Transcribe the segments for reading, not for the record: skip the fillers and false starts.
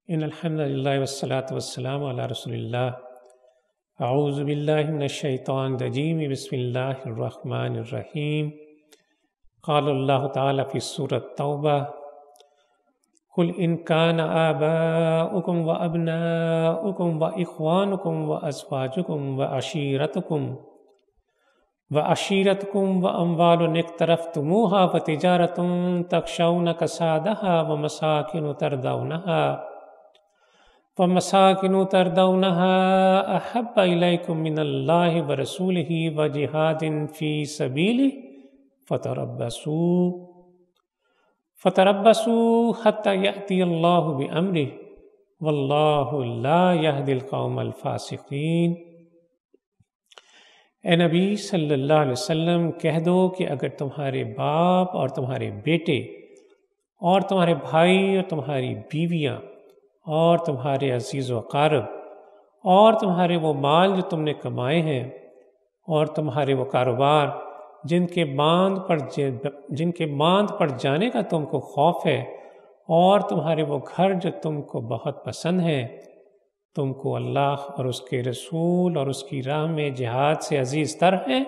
ان الحمد للہ والصلاة والسلام علی رسول اللہ. اعوذ باللہ من الشیطان الرجیم. بسم اللہ الرحمن الرحیم. قال اللہ تعالی فی سورۃ التوبہ: قل ان کان آباؤکم وابناؤکم واخوانکم وازواجکم وعشیرتکم واموال اقترفتموها وتجارة تخشون کسادها ومساکن ترضونها احب الیکم من اللہ ورسولہ وجہاد فی سبیلہ فتربصوا حتی یأتی اللہ بامرہ واللہ لا یہدی القوم الفاسقین. اے نبی صلی اللہ علیہ وسلم، کہہ دو کہ اگر تمہارے باپ اور تمہارے بیٹے اور تمہارے بھائی اور تمہاری بیویاں اور تمہارے عزیز و اقارب اور تمہارے وہ مال جو تم نے کمائے ہیں اور تمہارے وہ کاروبار جن کے باندھ پڑ جانے کا تم کو خوف ہے اور تمہارے وہ گھر جو تم کو بہت پسند ہیں، تم کو اللہ اور اس کے رسول اور اس کی راہ میں جہاد سے عزیز تر ہے،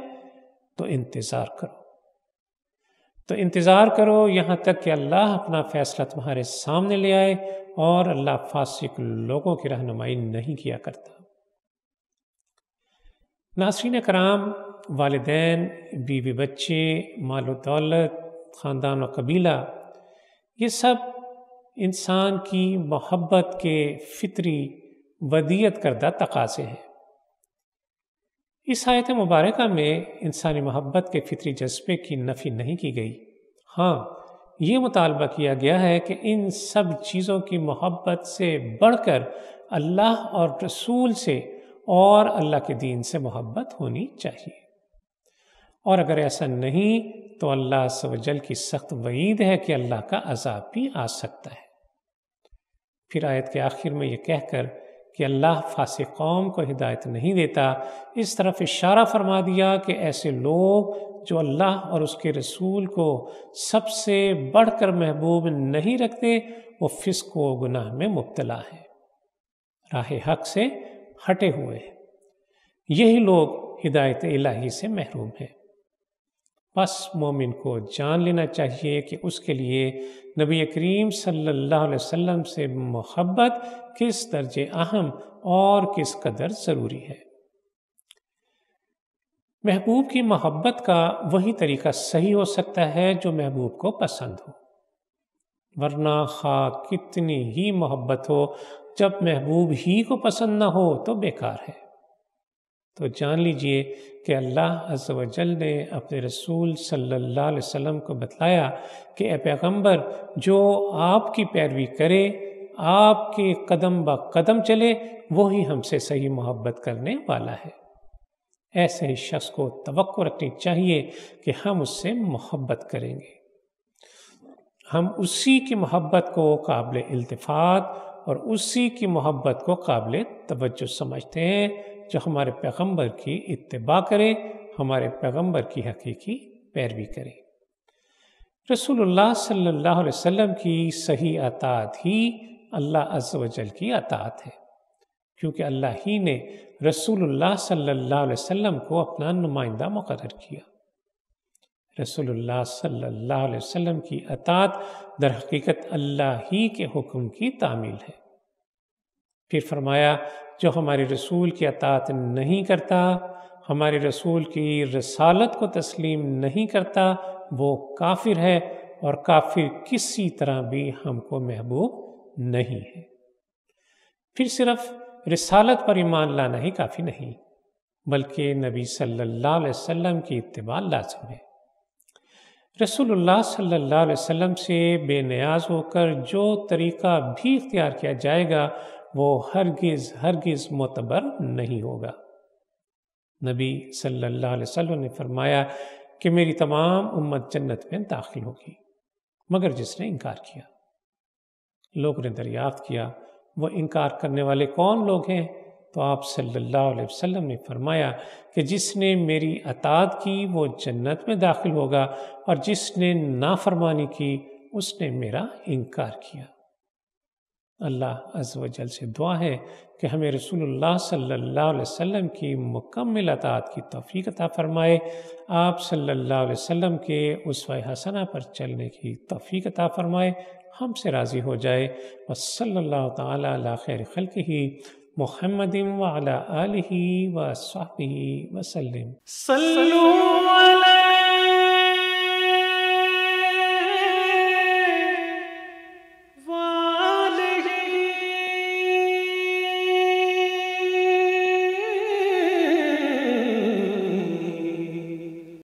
تو انتظار کرو یہاں تک کہ اللہ اپنا فیصلہ تمہارے سامنے لے آئے، اور اللہ فاسق لوگوں کی رہنمائی نہیں کیا کرتا. ناظرین کرام، والدین، بیوی بچے، مال و دولت، خاندان و قبیلہ، یہ سب انسان کی محبت کے فطری ودیت کردہ تقاضے ہیں. اس آیت مبارکہ میں انسانی محبت کے فطری جذبے کی نفی نہیں کی گئی. ہاں، یہ مطالبہ کیا گیا ہے کہ ان سب چیزوں کی محبت سے بڑھ کر اللہ اور رسول سے اور اللہ کے دین سے محبت ہونی چاہیے، اور اگر ایسا نہیں تو اللہ عز و جل کی سخت وعید ہے کہ اللہ کا عذاب بھی آ سکتا ہے. پھر آیت کے آخر میں یہ کہہ کر کہ اللہ فاسق قوم کو ہدایت نہیں دیتا، اس طرف اشارہ فرما دیا کہ ایسے لوگ جو اللہ اور اس کے رسول کو سب سے بڑھ کر محبوب نہیں رکھتے، وہ فسق و گناہ میں مبتلا ہیں، راہ حق سے ہٹے ہوئے ہیں. یہی لوگ ہدایت الہی سے محروم ہیں. بس مومن کو جان لینا چاہیے کہ اس کے لیے نبی کریم صلی اللہ علیہ وسلم سے محبت کس درجے اہم اور کس قدر ضروری ہے. محبوب کی محبت کا وہی طریقہ صحیح ہو سکتا ہے جو محبوب کو پسند ہو، ورنہ خواہ کتنی ہی محبت ہو، جب محبوب ہی کو پسند نہ ہو تو بیکار ہے. تو جان لیجئے کہ اللہ عز و جل نے اپنے رسول صلی اللہ علیہ وسلم کو بتلایا کہ اے پیغمبر، جو آپ کی پیروی کرے، آپ کے قدم با قدم چلے، وہی ہم سے صحیح محبت کرنے والا ہے. ایسے ہی شخص کو توقع رکھنی چاہیے کہ ہم اس سے محبت کریں گے. ہم اسی کی محبت کو قابل التفات اور اسی کی محبت کو قابل توجہ سمجھتے ہیں جو ہمارے پیغمبر کی اتباع کرے، ہمارے پیغمبر کی حقیقی پیروی کرے. رسول اللہ صلی اللہ علیہ وسلم کی صحیح اطاعت ہی اللہ عز و جل کی اطاعت ہے، کیونکہ اللہ ہی نے رسول اللہ صلی اللہ علیہ وسلم کو اپنا نمائندہ مقرر کیا. رسول اللہ صلی اللہ علیہ وسلم کی اطاعت در حقیقت اللہ ہی کے حکم کی تعمیل ہے. پھر فرمایا، جو ہمارے رسول کی اطاعت نہیں کرتا، ہمارے رسول کی رسالت کو تسلیم نہیں کرتا، وہ کافر ہے، اور کافر کسی طرح بھی ہم کو محبوب نہیں ہے. پھر صرف رسالت پر ایمان لانا ہی کافی نہیں، بلکہ نبی صلی اللہ علیہ وسلم کی اتباع لازم ہے. رسول اللہ صلی اللہ علیہ وسلم سے بے نیاز ہو کر جو طریقہ بھی اختیار کیا جائے گا، وہ ہرگز معتبر نہیں ہوگا. نبی صلی اللہ علیہ وسلم نے فرمایا کہ میری تمام امت جنت میں داخل ہوگی مگر جس نے انکار کیا. لوگوں نے دریافت کیا، وہ انکار کرنے والے کون لوگ ہیں؟ تو آپ صلی اللہ علیہ وسلم نے فرمایا کہ جس نے میری اطاعت کی وہ جنت میں داخل ہوگا، اور جس نے نافرمانی کی اس نے میرا انکار کیا. اللہ عز و جل سے دعا ہے کہ ہمیں رسول اللہ صلی اللہ علیہ وسلم کی مکمل اطاعت کی توفیق عطا فرمائے، آپ صلی اللہ علیہ وسلم کے اسوہ حسنہ پر چلنے کی توفیق عطا فرمائے، ہم سے راضی ہو جائے۔ وصلی اللہ تعالی علی خیر خلقہ محمد وعلی آلہ وصحبہ وسلم۔ صلو علی